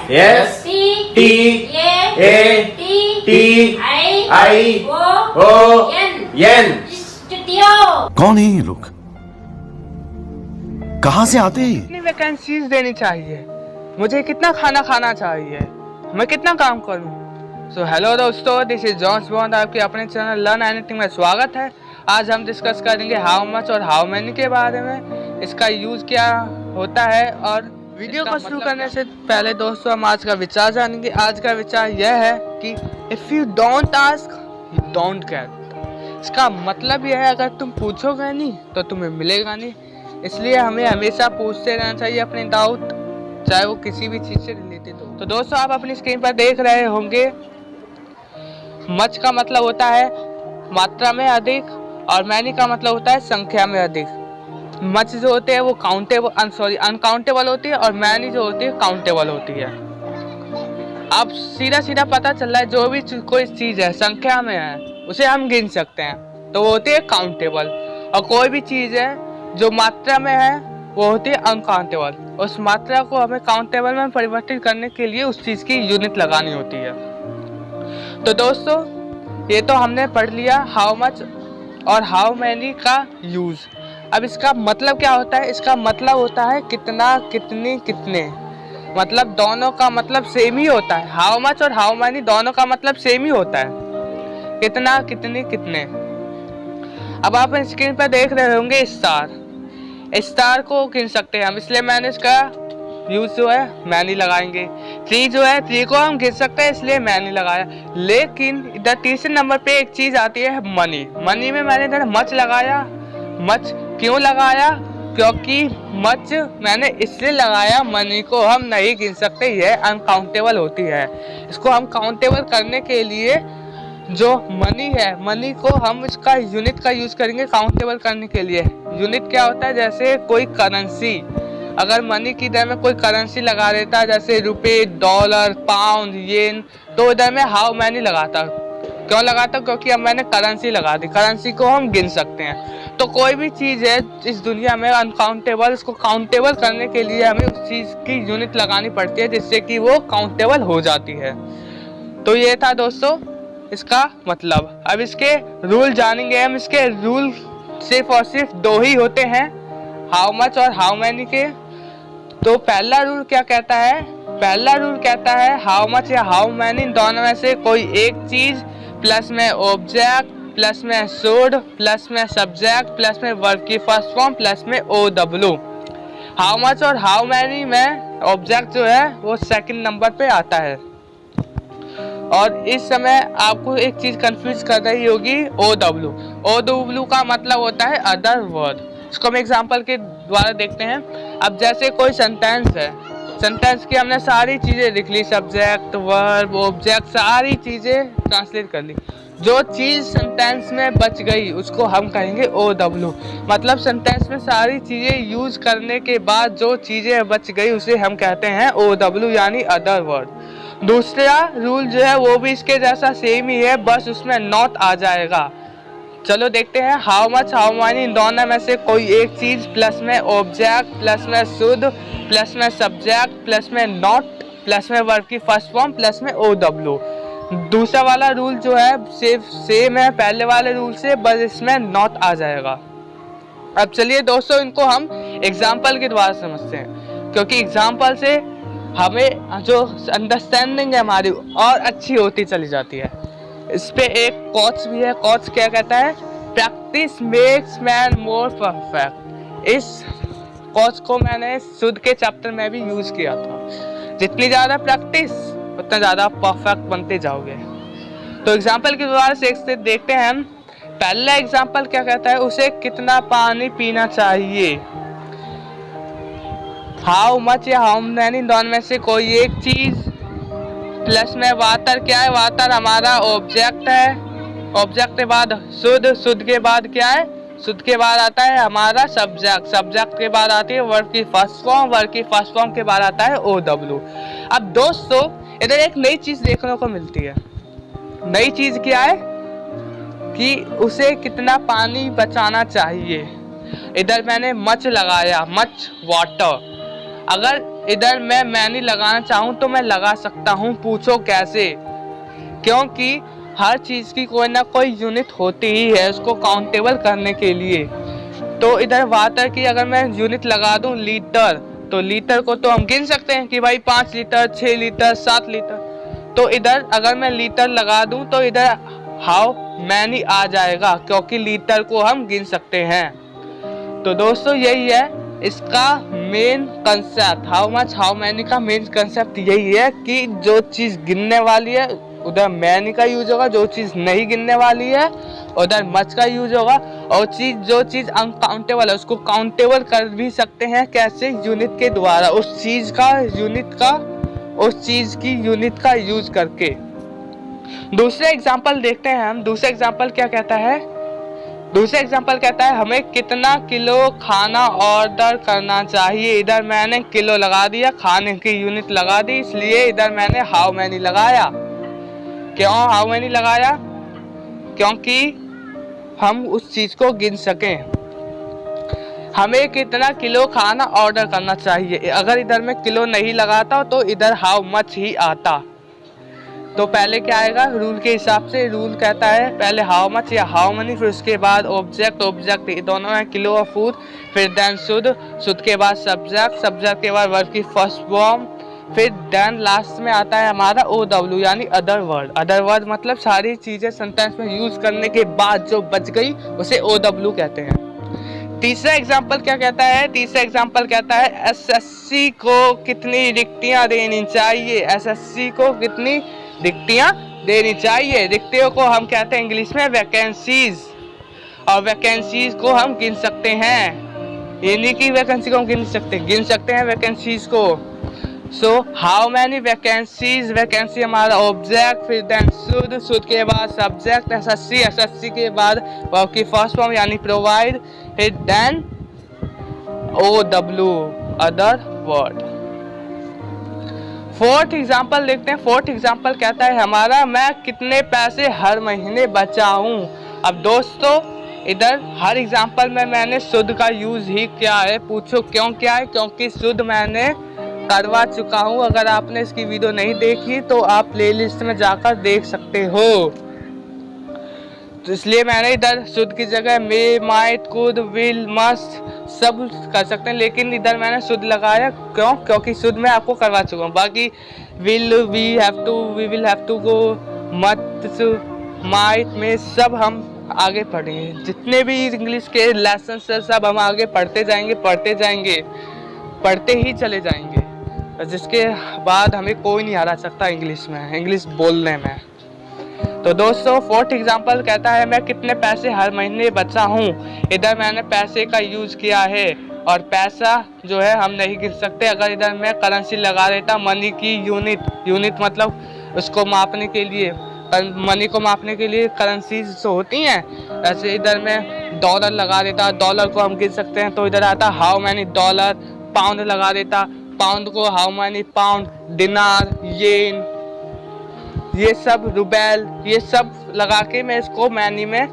S T A T I O N। कौन है ये लोग, कहां से आते हैं? कितनी वैकेंसीज देनी चाहिए, मुझे कितना खाना खाना चाहिए, मैं कितना काम करूं। सो हेलो दोस्तों, दिस इज जॉन्स बॉन्ड, आपके अपने चैनल लर्न एनीथिंग में स्वागत है। आज हम डिस्कस करेंगे हाउ मच और हाउ मैनी के बारे में, इसका यूज़ क्या होता है। और वीडियो को शुरू करने से पहले दोस्तों हम आज का विचार जानेंगे। आज का विचार यह है कि if you don't ask you don't get. इसका मतलब यह है, अगर तुम पूछोगे नहीं तो तुम्हें मिलेगा नहीं। इसलिए हमें हमेशा पूछते रहना चाहिए अपने डाउट, चाहे वो किसी भी चीज़ से रिलेटेड हो। तो दोस्तों आप अपनी स्क्रीन पर देख रहे होंगे, मच का मतलब होता है मात्रा में अधिक और मैनी का मतलब होता है संख्या में अधिक। मच जो होते हैं वो अनकाउंटेबल होती है और मैनी जो होती है काउंटेबल होती है। अब सीधा सीधा पता चल रहा है जो भी कोई चीज़ है संख्या में है उसे हम गिन सकते हैं, तो वो होती है काउंटेबल। और कोई भी चीज़ है जो मात्रा में है वो होती है अनकाउंटेबल। उस मात्रा को हमें काउंटेबल में परिवर्तित करने के लिए उस चीज़ की यूनिट लगानी होती है। तो दोस्तों ये तो हमने पढ़ लिया हाउ मच और हाउ मैनी का यूज़। अब इसका मतलब क्या होता है? इसका मतलब होता है कितना, कितनी, कितने। मतलब दोनों का मतलब सेम ही होता है। हाउ मच और हाउ मैनी दोनों का मतलब सेम ही होता है, कितना, कितनी, कितने। अब आप स्क्रीन पर देख रहे होंगे स्टार को गिन सकते हैं हम, इसलिए मैंने इसका यूज जो है मैनी लगाएंगे। ट्री जो है ट्री को हम गिन सकते हैं, इसलिए मैनी लगाया। लेकिन इधर तीसरे नंबर पे एक चीज आती है मनी में मैंने इधर मच लगाया। मच क्यों लगाया? क्योंकि मच मैंने इसलिए लगाया, मनी को हम नहीं गिन सकते, यह अनकाउंटेबल होती है। इसको हम काउंटेबल करने के लिए जो मनी है, मनी को हम इसका यूनिट का यूज करेंगे काउंटेबल करने के लिए। यूनिट क्या होता है? जैसे कोई करेंसी, अगर मनी की इधर में कोई करेंसी लगा देता है जैसे रुपए, डॉलर, पाउंड, येन, तो इधर में हाउ मैनी लगाता। क्यों लगाता? क्योंकि अब मैंने करेंसी लगा दी, करेंसी को हम गिन सकते हैं। तो कोई भी चीज़ है इस दुनिया में अनकाउंटेबल, इसको काउंटेबल करने के लिए हमें उस चीज़ की यूनिट लगानी पड़ती है जिससे कि वो काउंटेबल हो जाती है। तो ये था दोस्तों इसका मतलब। अब इसके रूल जानेंगे हम। इसके रूल सिर्फ और सिर्फ दो ही होते हैं, हाउ मच और हाउ मैनी के। तो पहला रूल क्या कहता है? पहला रूल कहता है हाउ मच या हाउ मैनी दोनों में से कोई एक चीज प्लस में ऑब्जेक्ट प्लस में शुड प्लस में सब्जेक्ट प्लस में वर्ब की फर्स्ट फॉर्म प्लस में OW। हाउ मच और हाउ मैनी में ऑब्जेक्ट जो है वो सेकंड नंबर पे आता है। और इस समय आपको एक चीज कंफ्यूज कर रही होगी, OW का मतलब होता है अदर वर्ड। इसको हम एग्जांपल के द्वारा देखते हैं। अब जैसे कोई सेंटेंस है, सेंटेंस की हमने सारी चीज़ें लिख ली, सब्जेक्ट, वर्ब, ऑब्जेक्ट, सारी चीज़ें ट्रांसलेट कर ली। जो चीज़ सेंटेंस में बच गई उसको हम कहेंगे OW। मतलब सेंटेंस में सारी चीज़ें यूज करने के बाद जो चीज़ें बच गई उसे हम कहते हैं OW यानी अदर वर्ड। दूसरा रूल जो है वो भी इसके जैसा सेम ही है, बस उसमें नॉट आ जाएगा। चलो देखते हैं। How much how many in दोनों में से कोई एक चीज प्लस में ऑब्जेक्ट प्लस में शुड प्लस में सब्जेक्ट प्लस में नॉट प्लस में वर्ब की फर्स्ट फॉर्म प्लस में OW। दूसरा वाला रूल जो है सिर्फ सेम है पहले वाले रूल से, बस इसमें नॉट आ जाएगा। अब चलिए दोस्तों इनको हम एग्जाम्पल के द्वारा समझते हैं, क्योंकि एग्जाम्पल से हमें जो अंडरस्टैंडिंग है हमारी और अच्छी होती चली जाती है। इस पे एक कोट्स भी है। कोट्स क्या कहता है? Practice makes man more perfect. इस कोट्स को मैंने शुद्ध के चैप्टर में भी यूज किया था। जितनी ज़्यादा प्रैक्टिस उतना ज़्यादा परफेक्ट बनते जाओगे। तो एग्जाम्पल के द्वारा से देखते हैं हम। पहला एग्जाम्पल क्या कहता है? उसे कितना पानी पीना चाहिए। हाउ मच या हाउ मैनी दोनों में से कोई एक चीज़ प्लस में वाटर क्या है? वाटर हमारा ऑब्जेक्ट है। ऑब्जेक्ट के बाद शुद्ध के बाद क्या है? शुद्ध के बाद आता है हमारा सब्जेक्ट के बाद आती है वर्ब की फर्स्ट फॉर्म के बाद आता है OW। अब दोस्तों इधर एक नई चीज देखने को मिलती है। नई चीज क्या है? कि उसे कितना पानी बचाना चाहिए। इधर मैंने मच लगाया, मच वाटर। अगर इधर मैं मैनी लगाना चाहूँ तो मैं लगा सकता हूँ, पूछो कैसे? क्योंकि हर चीज़ की कोई ना कोई यूनिट होती ही है उसको काउंटेबल करने के लिए। तो इधर बात है कि अगर मैं यूनिट लगा दूं लीटर, तो लीटर को तो हम गिन सकते हैं कि भाई 5 लीटर, 6 लीटर, 7 लीटर। तो इधर अगर मैं लीटर लगा दूं तो इधर हाउ मैनी आ जाएगा, क्योंकि लीटर को हम गिन सकते हैं। तो दोस्तों यही है इसका main concept, how much how many का मेन कंसेप्ट यही है कि जो चीज़ गिनने वाली है उधर मैनी का यूज होगा, जो चीज़ नहीं गिनने वाली है उधर मच का यूज होगा, और जो चीज़ अनकाउंटेबल है उसको काउंटेबल कर भी सकते हैं। कैसे? यूनिट के द्वारा, उस चीज़ की यूनिट का यूज करके। दूसरा एग्जांपल देखते हैं हम। दूसरा एग्जांपल क्या कहता है? दूसरा एग्जांपल कहता है हमें कितना किलो खाना ऑर्डर करना चाहिए। इधर मैंने किलो लगा दिया, खाने की यूनिट लगा दी, इसलिए इधर मैंने हाउ मैनी लगाया। क्यों हाउ मैनी लगाया? क्योंकि हम उस चीज़ को गिन सकें। हमें कितना किलो खाना ऑर्डर करना चाहिए, अगर इधर मैं किलो नहीं लगाता तो इधर हाउ मच ही आता। तो पहले क्या आएगा रूल के हिसाब से? रूल कहता है पहले हाउ मच या हाउ मनी, फिर उसके बाद ऑब्जेक्ट ये दोनों है किलो और फूड, फिर देन शुद्ध के बाद सब्जेक्ट के बाद वर्ब की फर्स्ट फॉर्म, फिर देन लास्ट में आता है हमारा OW यानी अदर वर्ड मतलब सारी चीज़ें सेंटेंस में यूज करने के बाद जो बच गई उसे OW कहते हैं। तीसरा एग्जाम्पल क्या कहता है? तीसरा एग्जाम्पल कहता है SSC को कितनी रिक्तियां देनी चाहिए। SSC को कितनी रिक्तियां देनी चाहिए? रिक्तियों को हम कहते हैं इंग्लिश में वैकेंसीज, और वैकेंसीज को हम गिन सकते हैं। ये नहीं कि वैकेंसी को हम गिन सकते हैं वैकेंसीज को। So how many vacancies, vacancy हमारा ऑब्जेक्ट, फिर देन शुद्ध के बाद सब्जेक्ट, एसएससी के बाद वर्ब की फर्स्ट फॉर्म यानी प्रोवाइड, फिर then OW other word. Fourth example देखते हैं। फोर्थ एग्जाम्पल कहता है हमारा मैं कितने पैसे हर महीने बचाऊं। अब दोस्तों इधर हर एग्जाम्पल में मैंने शुद्ध का यूज ही किया है। पूछो क्यों किया है? क्योंकि शुद्ध मैंने करवा चुका हूँ। अगर आपने इसकी वीडियो नहीं देखी तो आप प्लेलिस्ट में जाकर देख सकते हो। तो इसलिए मैंने इधर शुद्ध की जगह मे, माइट, कुड, विल, मस्ट सब कर सकते हैं, लेकिन इधर मैंने शुद्ध लगाया। क्यों? क्योंकि शुद्ध में आपको करवा चुका हूँ। बाकी will, we have to, we will have to go, must, might में सब हम आगे पढ़ेंगे। जितने भी इंग्लिश के लेसन है सब हम आगे पढ़ते जाएंगे, पढ़ते ही चले जाएंगे, जिसके बाद हमें कोई नहीं हरा सकता इंग्लिश बोलने में। तो दोस्तों फोर्थ एग्जांपल कहता है मैं कितने पैसे हर महीने बचा हूँ। इधर मैंने पैसे का यूज किया है, और पैसा जो है हम नहीं गिन सकते। अगर इधर मैं करेंसी लगा देता, मनी की यूनिट मतलब उसको मापने के लिए, मनी को मापने के लिए करेंसीज तो होती हैं, ऐसे इधर मैं डॉलर लगा देता, डॉलर को हम गिन सकते हैं। तो इधर आता हाउ मैनी डॉलर। पाउंड लगा देता, पाउंड को हाउ मैनी पाउंड। दिनार, येन, ये सब रुबेल, ये सब लगा के मैं इसको मैनी में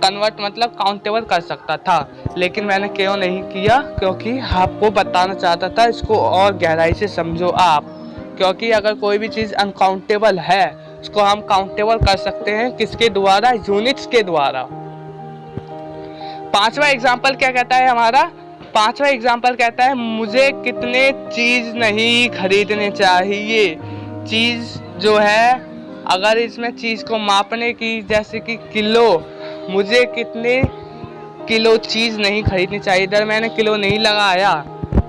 कन्वर्ट मतलब काउंटेबल कर सकता था, लेकिन मैंने क्यों नहीं किया? क्योंकि आपको बताना चाहता था इसको और गहराई से समझो आप। क्योंकि अगर कोई भी चीज़ अनकाउंटेबल है उसको हम काउंटेबल कर सकते हैं, किसके द्वारा? यूनिट्स के द्वारा। पांचवा एग्जाम्पल क्या कहता है हमारा? पांचवा एग्जाम्पल कहता है मुझे कितने चीज़ नहीं खरीदने चाहिए। चीज़ जो है अगर इसमें चीज़ को मापने की, जैसे कि किलो, मुझे कितने किलो चीज़ नहीं खरीदनी चाहिए। इधर मैंने किलो नहीं लगाया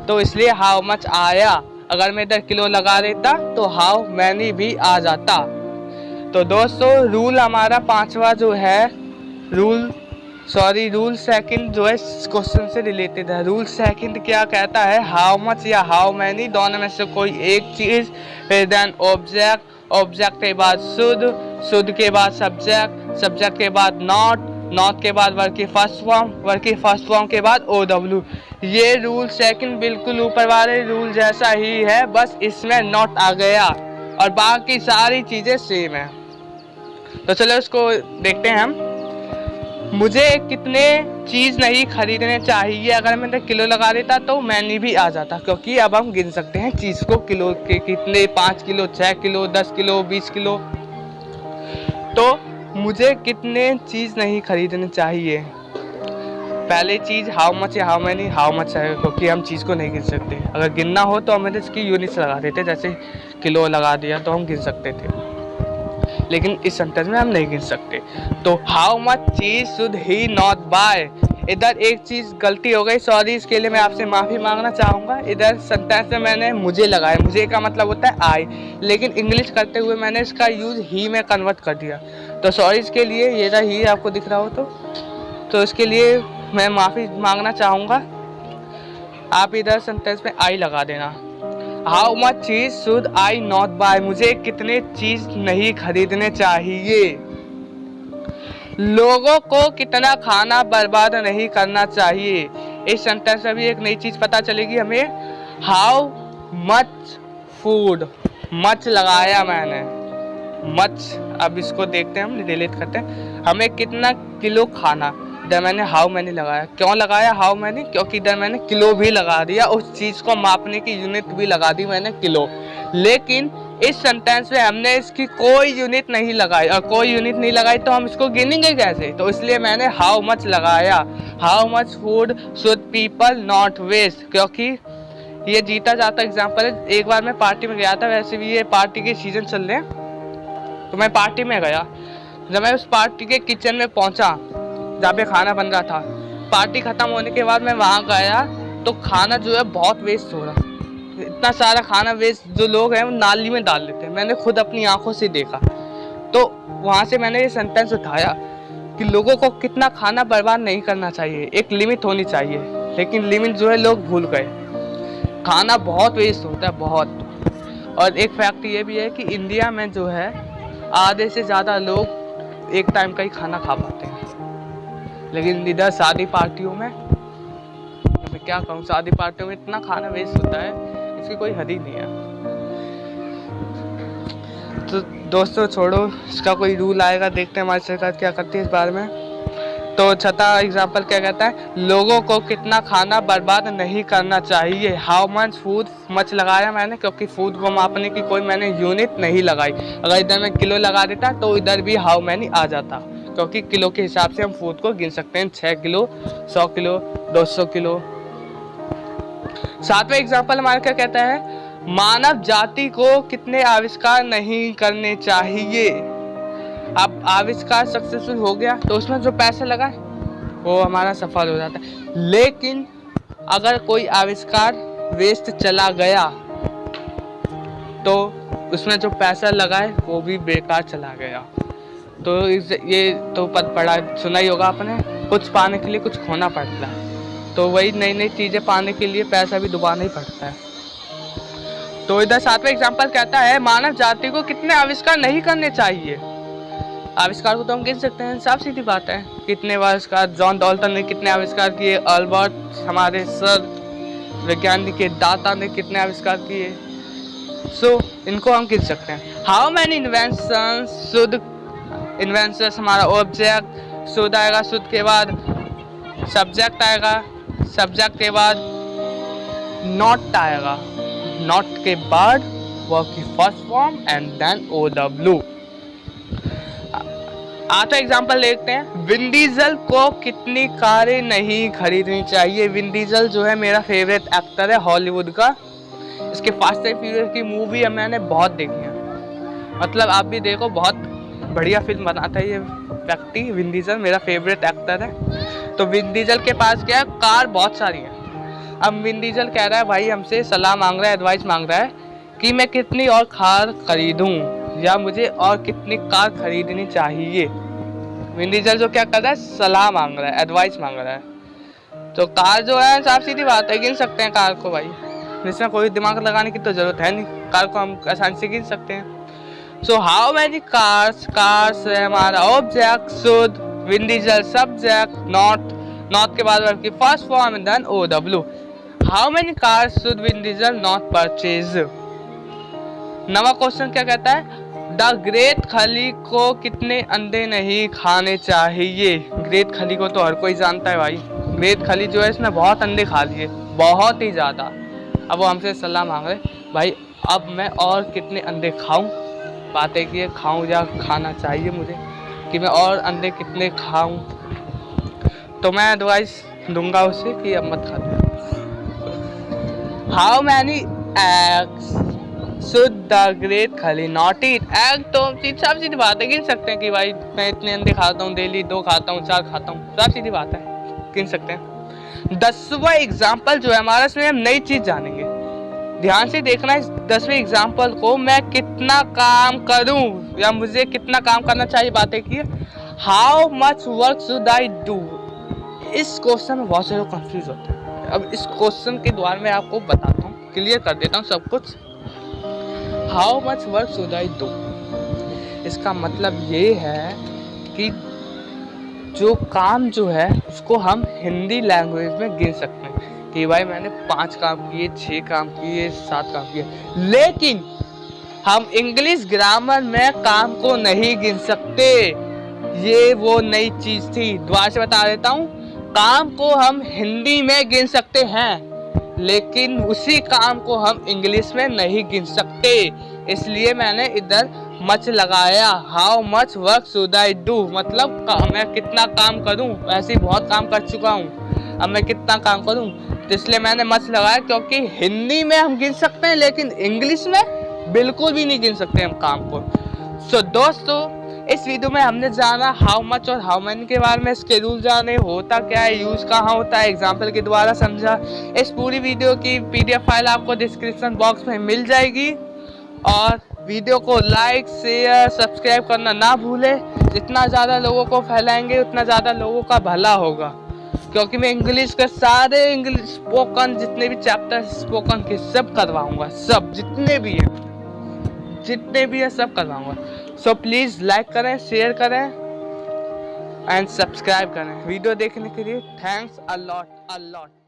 तो इसलिए हाउ मच आया। अगर मैं इधर किलो लगा देता तो हाउ मैनी भी आ जाता। तो दोस्तों रूल हमारा पांचवा जो है, रूल सेकंड जो है क्वेश्चन से रिलेटेड है। रूल सेकंड क्या कहता है? हाउ मच या हाउ मैनी दोनों में से कोई एक चीज़, फिर देन ऑब्जेक्ट के बाद शुद्ध के बाद सब्जेक्ट के बाद नॉट के बाद वर्ब की फर्स्ट फॉर्म के बाद OW। ये रूल सेकंड बिल्कुल ऊपर वाले रूल जैसा ही है, बस इसमें नॉट आ गया और बाकी सारी चीज़ें सेम है। तो चलो इसको देखते हैं हम। मुझे कितने चीज नहीं खरीदने चाहिए। अगर मैंने किलो लगा देता तो मैंने भी आ जाता, क्योंकि अब हम गिन सकते हैं चीज को किलो के कितने, 5 किलो, 6 किलो, 10 किलो, 20 किलो। तो मुझे कितने चीज नहीं खरीदने चाहिए। पहले चीज हाउ मच या हाउ मैनी, हाउ मच है क्योंकि हम चीज को नहीं गिन सकते। अगर गिनना हो तो हम इसकी यूनिट्स लगा देते, जैसे किलो लगा दिया तो हम गिन सकते थे, लेकिन इस सेंटेंस में हम नहीं गिन सकते। तो हाउ मच चीज शुड ही नॉट बाय, इधर एक चीज गलती हो गई, सॉरी, इसके लिए मैं आपसे माफी मांगना चाहूंगा। इधर सेंटेंस में मैंने मुझे लगाया, मुझे का मतलब होता है आई, लेकिन इंग्लिश करते हुए मैंने इसका यूज ही में कन्वर्ट कर दिया। तो सॉरी इसके लिए, ये रहा ही आपको दिख रहा हो तो इसके लिए मैं माफी मांगना चाहूंगा। आप इधर सेंटेंस में आई लगा देना। हाउ मच चीज शुड आई नॉट बाय, मुझे कितने चीज नहीं खरीदने चाहिए। लोगों को कितना खाना बर्बाद नहीं करना चाहिए। इस सेंटेंस में भी एक नई चीज पता चलेगी हमें। हाउ मच फूड, मच लगाया मैंने, मच। अब इसको देखते हैं, हम डिलीट करते हैं। हमें कितना किलो खाना, इधर मैंने हाउ मैनी लगाया। क्यों लगाया हाउ मैनी? क्योंकि इधर मैंने किलो भी लगा दिया, उस चीज को मापने की यूनिट भी लगा दी मैंने किलो। लेकिन इस सेंटेंस में हमने इसकी कोई यूनिट नहीं लगाई, और कोई यूनिट नहीं लगाई तो हम इसको गिनेंगे कैसे? तो इसलिए मैंने हाउ मच लगाया। How much food should people not waste, क्योंकि ये जीता जाता एग्जाम्पल है। एक बार मैं पार्टी में गया था, वैसे भी ये पार्टी के सीजन चल रहे हैं, तो मैं पार्टी में गया। जब मैं उस पार्टी के किचन में पहुंचा जहाँ पे खाना बन रहा था, पार्टी खत्म होने के बाद मैं वहाँ गया तो खाना जो है बहुत वेस्ट हो रहा। इतना सारा खाना वेस्ट जो लोग हैं वो नाली में डाल लेते हैं, मैंने खुद अपनी आंखों से देखा। तो वहाँ से मैंने ये सेंटेंस उठाया कि लोगों को कितना खाना बर्बाद नहीं करना चाहिए, एक लिमिट होनी चाहिए। लेकिन लिमिट जो है लोग भूल गए, खाना बहुत वेस्ट होता है, बहुत। और एक फैक्ट ये भी है कि इंडिया में जो है आधे से ज़्यादा लोग एक टाइम का ही खाना खा पाते हैं। लेकिन इधर शादी पार्टियों में, मैं क्या कहूँ, शादी पार्टियों में इतना खाना वेस्ट होता है, इसकी कोई हद ही नहीं है। तो दोस्तों छोड़ो, इसका कोई रूल आएगा, देखते हैं हमारी सरकार क्या करती है इस बारे में। तो छठा एग्जाम्पल क्या कहता है, लोगों को कितना खाना बर्बाद नहीं करना चाहिए। हाउ मच फूड, मच लगाया मैंने क्योंकि फूड को मापने की कोई मैंने यूनिट नहीं लगाई। अगर इधर मैं किलो लगा देता तो इधर भी हाउ मैनी आ जाता, क्योंकि किलो के हिसाब से हम फूड को गिन सकते हैं, 6 किलो, 100 किलो, 200 किलो। सातवां एग्जाम्पल हमारा क्या कहता है, मानव जाति को कितने आविष्कार नहीं करने चाहिए। अब आविष्कार सक्सेसफुल हो गया तो उसमें जो पैसा लगा वो हमारा सफल हो जाता है। लेकिन अगर कोई आविष्कार वेस्ट चला गया तो उसमें जो पैसा लगाए वो भी बेकार चला गया। तो ये तो पद पढ़ा सुना ही होगा आपने, कुछ पाने के लिए कुछ खोना पड़ता है। तो वही नई नई चीज़ें पाने के लिए पैसा भी डुबाना ही पड़ता है। तो इधर सातवां एग्जाम्पल कहता है, मानव जाति को कितने आविष्कार नहीं करने चाहिए। आविष्कार को तो हम गिन सकते हैं, साफ सीधी बात है। कितने आविष्कार, जॉन डाल्टन ने कितने आविष्कार किए, अल्बर्ट हमारे सर वैज्ञानिक के दाता ने कितने आविष्कार किए। सो इनको हम गिन सकते हैं। How many inventions should, inventions हमारा ऑब्जेक्ट, शुड आएगा, शुड के बाद सब्जेक्ट आएगा, सब्जेक्ट के बाद नॉट आएगा, नॉट के बाद वर्ब की first form and then OW। आठवां एग्जाम्पल देखते हैं, विन डीजल को कितनी कारें नहीं खरीदनी चाहिए। विन डीजल जो है मेरा फेवरेट एक्टर है हॉलीवुड का। इसके फास्ट एंड फ्यूरियस की मूवी मैंने बहुत देखी है, मतलब आप भी देखो, बहुत बढ़िया फिल्म बनाता है ये व्यक्ति। विन डीजल मेरा फेवरेट एक्टर है। तो विन डीजल के पास क्या है, कार बहुत सारी है। अब विन डीजल कह रहा है, भाई हमसे सलाह मांग रहा है, एडवाइस मांग रहा है कि मैं कितनी और कार खरीदूं या मुझे और कितनी कार खरीदनी चाहिए। विन डीजल जो क्या कर रहा है, सलाह मांग रहा है, एडवाइस मांग रहा है। तो कार जो है साफ सीधी बात है, गिन सकते हैं कार को भाई, जिसमें कोई दिमाग लगाने की तो जरूरत है नहीं, कार को हम आसानी से गिन सकते हैं। So how many cars, cars है हमारा object, should, Vin Diesel subject, not के बाद वर्ब की first form and then OW। How many cars should Vin Diesel not purchase. नवा क्वेश्चन क्या कहता है, द ग्रेट खली को कितने अंडे नहीं खाने चाहिए? ग्रेट खली को तो हर कोई जानता है भाई। ग्रेट खली जो है इसने बहुत अंडे खा लिए, बहुत ही ज़्यादा। अब वो हमसे सलाह मांग रहे भाई, अब मैं और कितने अंडे खाऊं? बातें कि खाऊं या खाना चाहिए मुझे, कि मैं और अंडे कितने खाऊं? तो मैं एडवाइस दूंगा उसे कि अब मत खा। How many eggs should the great खली नॉट ईट? एग तो साफ सीधी बात है, गिन सकते हैं कि भाई मैं इतने अंडे खाता हूँ डेली, 2 खाता हूँ, 4 खाता हूँ, साफ सीधी बात है, गिन सकते हैं। 10वां एग्जाम्पल जो है हमारा, इसमें हम नई चीज जानेंगे। ध्यान से देखना इस 10वें एग्जाम्पल को, मैं कितना काम करूं या मुझे कितना काम करना चाहिए, बातें की। How much work should I do? इस क्वेश्चन में बहुत से लोग कंफ्यूज होते हैं। अब इस क्वेश्चन के द्वारा मैं आपको बताता हूँ, क्लियर कर देता हूँ सब कुछ। How much work should I do, इसका मतलब ये है कि जो काम जो है उसको हम हिंदी लैंग्वेज में गिन सकते हैं कि भाई मैंने 5 काम किए, 6 काम किए, 7 काम किए, लेकिन हम इंग्लिश ग्रामर में काम को नहीं गिन सकते। ये वो नई चीज थी, दोबारा से बता देता हूँ। काम को हम हिंदी में गिन सकते हैं, लेकिन उसी काम को हम इंग्लिश में नहीं गिन सकते, इसलिए मैंने इधर मच लगाया। How much work should I do, मतलब मैं कितना काम करूं? वैसे ही बहुत काम कर चुका हूं, अब मैं कितना काम करूं, तो इसलिए मैंने मच लगाया, क्योंकि हिंदी में हम गिन सकते हैं लेकिन इंग्लिश में बिल्कुल भी नहीं गिन सकते हम काम को। सो दोस्तों, इस वीडियो में हमने जाना हाउ मच और हाउ मैनी के बारे में, इसके रूल जाने, होता क्या है, यूज कहाँ होता है, एग्जाम्पल के द्वारा समझा। इस पूरी वीडियो की PDF फाइल आपको डिस्क्रिप्शन बॉक्स में मिल जाएगी। और वीडियो को लाइक, शेयर, सब्सक्राइब करना ना भूले। जितना ज़्यादा लोगों को फैलाएंगे उतना ज़्यादा लोगों का भला होगा, क्योंकि मैं इंग्लिश के सारे इंग्लिश स्पोकन जितने भी चैप्टर स्पोकन के सब करवाऊँगा, सब जितने भी है सब करवाऊँगा। सो प्लीज़ लाइक करें, शेयर करें एंड सब्सक्राइब करें। वीडियो देखने के लिए थैंक्स अ लॉट।